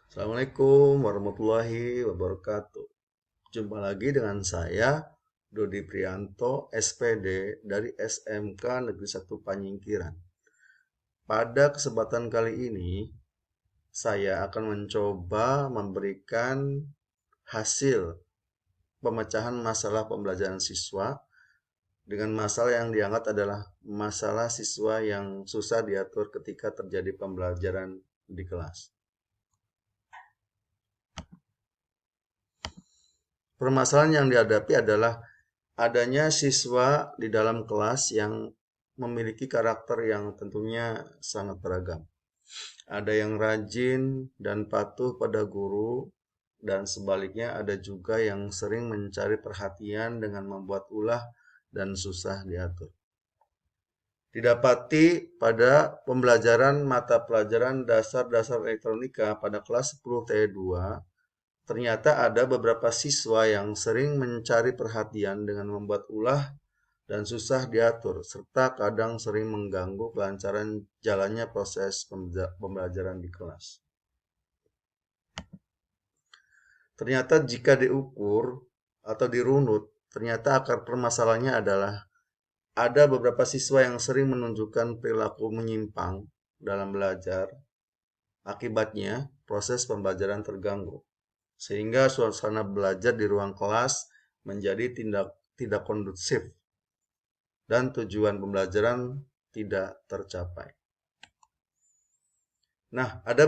Assalamualaikum warahmatullahi wabarakatuh. Jumpa lagi dengan saya, Dodi Prianto, SPD dari SMK Negeri 1 Panyingkiran. Pada kesempatan kali ini, saya akan mencoba memberikan hasil pemecahan masalah pembelajaran siswa dengan masalah yang diangkat adalah masalah siswa yang susah diatur ketika terjadi pembelajaran di kelas. Permasalahan yang dihadapi adalah adanya siswa di dalam kelas yang memiliki karakter yang tentunya sangat beragam. Ada yang rajin dan patuh pada guru, dan sebaliknya ada juga yang sering mencari perhatian dengan membuat ulah dan susah diatur. Didapati pada pembelajaran mata pelajaran dasar-dasar elektronika pada kelas 10 T2, ternyata ada beberapa siswa yang sering mencari perhatian dengan membuat ulah dan susah diatur, serta kadang sering mengganggu kelancaran jalannya proses pembelajaran di kelas. Ternyata jika diukur atau dirunut, ternyata akar permasalahannya adalah ada beberapa siswa yang sering menunjukkan perilaku menyimpang dalam belajar. Akibatnya, proses pembelajaran terganggu, sehingga suasana belajar di ruang kelas menjadi tidak kondusif dan tujuan pembelajaran tidak tercapai. Nah, ada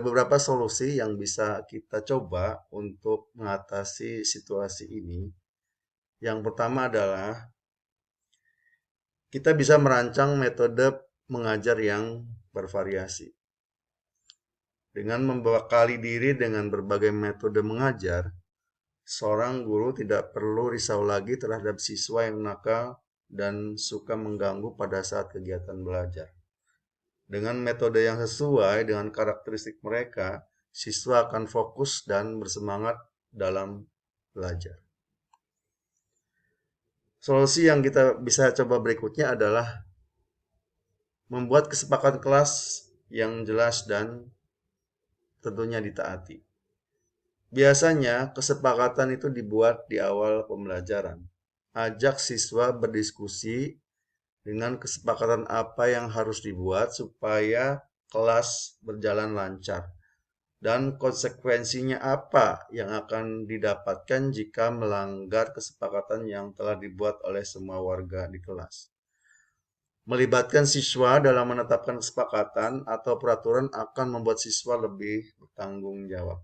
beberapa solusi yang bisa kita coba untuk mengatasi situasi ini. Yang pertama adalah kita bisa merancang metode mengajar yang bervariasi. Dengan membekali diri dengan berbagai metode mengajar, seorang guru tidak perlu risau lagi terhadap siswa yang nakal dan suka mengganggu pada saat kegiatan belajar. Dengan metode yang sesuai dengan karakteristik mereka, siswa akan fokus dan bersemangat dalam belajar. Solusi yang kita bisa coba berikutnya adalah membuat kesepakatan kelas yang jelas dan tentunya ditaati. Biasanya kesepakatan itu dibuat di awal pembelajaran. Ajak siswa berdiskusi dengan kesepakatan apa yang harus dibuat supaya kelas berjalan lancar dan konsekuensinya apa yang akan didapatkan jika melanggar kesepakatan yang telah dibuat oleh semua warga di kelas. Melibatkan siswa dalam menetapkan kesepakatan atau peraturan akan membuat siswa lebih bertanggung jawab.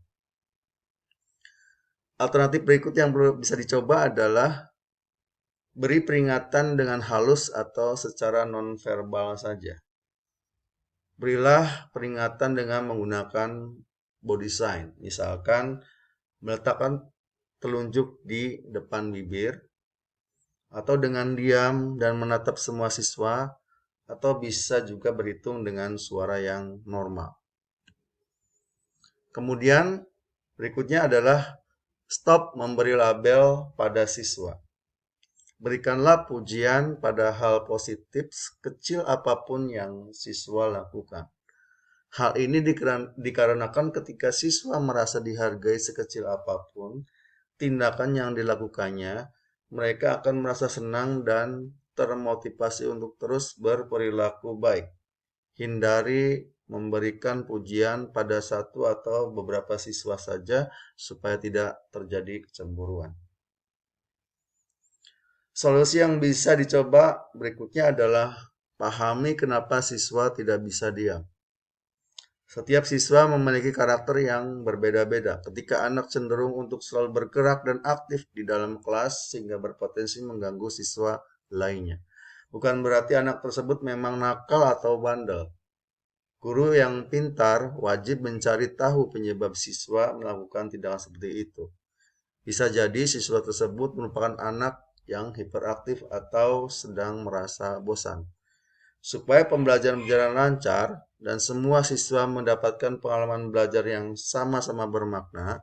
Alternatif berikut yang bisa dicoba adalah beri peringatan dengan halus atau secara nonverbal saja. Berilah peringatan dengan menggunakan body sign, misalkan meletakkan telunjuk di depan bibir, atau dengan diam dan menatap semua siswa, atau bisa juga berhitung dengan suara yang normal. Kemudian berikutnya adalah stop memberi label pada siswa. Berikanlah pujian pada hal positif kecil apapun yang siswa lakukan. Hal ini dikarenakan ketika siswa merasa dihargai sekecil apapun tindakan yang dilakukannya, mereka akan merasa senang dan termotivasi untuk terus berperilaku baik. Hindari memberikan pujian pada satu atau beberapa siswa saja supaya tidak terjadi kecemburuan. Solusi yang bisa dicoba berikutnya adalah pahami kenapa siswa tidak bisa diam. Setiap siswa memiliki karakter yang berbeda-beda. Ketika anak cenderung untuk selalu bergerak dan aktif di dalam kelas sehingga berpotensi mengganggu siswa lainnya. Bukan berarti anak tersebut memang nakal atau bandel. Guru yang pintar wajib mencari tahu penyebab siswa melakukan tindakan seperti itu. Bisa jadi siswa tersebut merupakan anak yang hiperaktif atau sedang merasa bosan. Supaya pembelajaran berjalan lancar dan semua siswa mendapatkan pengalaman belajar yang sama-sama bermakna,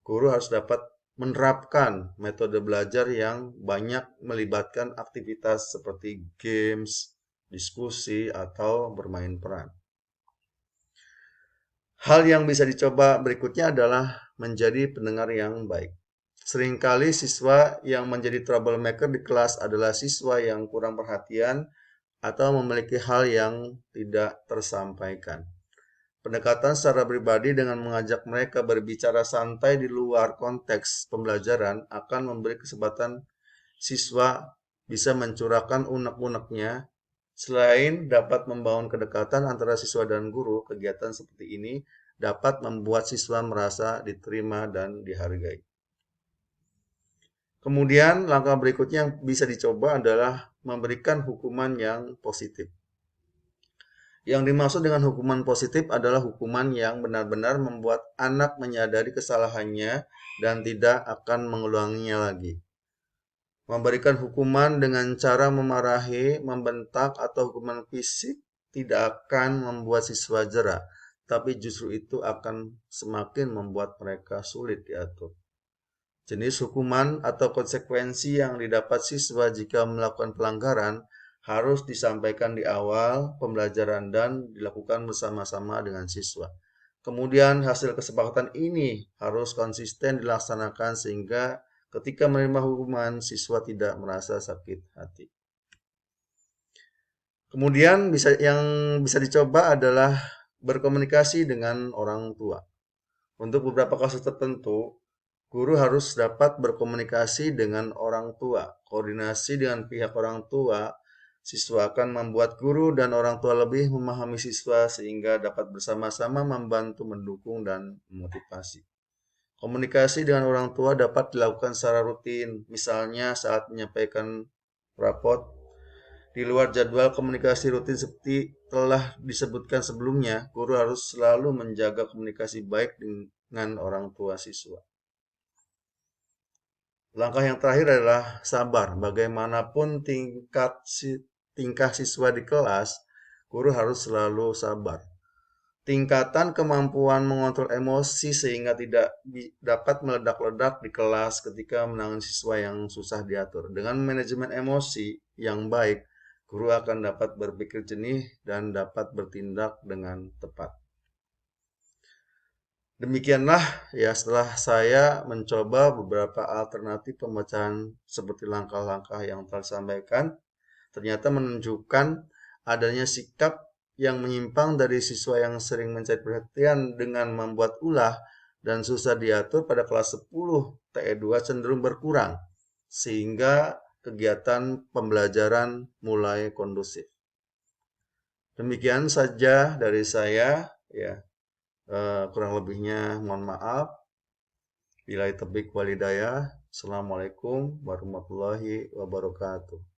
guru harus dapat menerapkan metode belajar yang banyak melibatkan aktivitas seperti games, diskusi, atau bermain peran. Hal yang bisa dicoba berikutnya adalah menjadi pendengar yang baik. Seringkali siswa yang menjadi troublemaker di kelas adalah siswa yang kurang perhatian atau memiliki hal yang tidak tersampaikan. Pendekatan secara pribadi dengan mengajak mereka berbicara santai di luar konteks pembelajaran akan memberi kesempatan siswa bisa mencurahkan unek-uneknya. Selain dapat membangun kedekatan antara siswa dan guru, kegiatan seperti ini dapat membuat siswa merasa diterima dan dihargai. Kemudian langkah berikutnya yang bisa dicoba adalah memberikan hukuman yang positif. Yang dimaksud dengan hukuman positif adalah hukuman yang benar-benar membuat anak menyadari kesalahannya dan tidak akan mengulanginya lagi. Memberikan hukuman dengan cara memarahi, membentak, atau hukuman fisik tidak akan membuat siswa jera, tapi justru itu akan semakin membuat mereka sulit diatur. Jenis hukuman atau konsekuensi yang didapat siswa jika melakukan pelanggaran harus disampaikan di awal pembelajaran dan dilakukan bersama-sama dengan siswa. Kemudian hasil kesepakatan ini harus konsisten dilaksanakan sehingga ketika menerima hukuman siswa tidak merasa sakit hati. Kemudian yang bisa dicoba adalah berkomunikasi dengan orang tua. Untuk beberapa kasus tertentu, guru harus dapat berkomunikasi dengan orang tua. Koordinasi dengan pihak orang tua siswa akan membuat guru dan orang tua lebih memahami siswa sehingga dapat bersama-sama membantu mendukung dan memotivasi. Komunikasi dengan orang tua dapat dilakukan secara rutin, misalnya saat menyampaikan rapot. Di luar jadwal komunikasi rutin seperti telah disebutkan sebelumnya, guru harus selalu menjaga komunikasi baik dengan orang tua siswa. Langkah yang terakhir adalah sabar. Bagaimanapun tingkah siswa di kelas, guru harus selalu sabar. Tingkatan kemampuan mengontrol emosi sehingga tidak dapat meledak-ledak di kelas ketika menangani siswa yang susah diatur. Dengan manajemen emosi yang baik, guru akan dapat berpikir jernih dan dapat bertindak dengan tepat. Demikianlah ya setelah saya mencoba beberapa alternatif pemecahan seperti langkah-langkah yang telah disampaikan, ternyata menunjukkan adanya sikap yang menyimpang dari siswa yang sering mencari perhatian dengan membuat ulah dan susah diatur pada kelas 10 TE2 cenderung berkurang sehingga kegiatan pembelajaran mulai kondusif. Demikian saja dari saya ya. Kurang lebihnya mohon maaf. Billahi taufiq walhidayah. Assalamualaikum warahmatullahi wabarakatuh.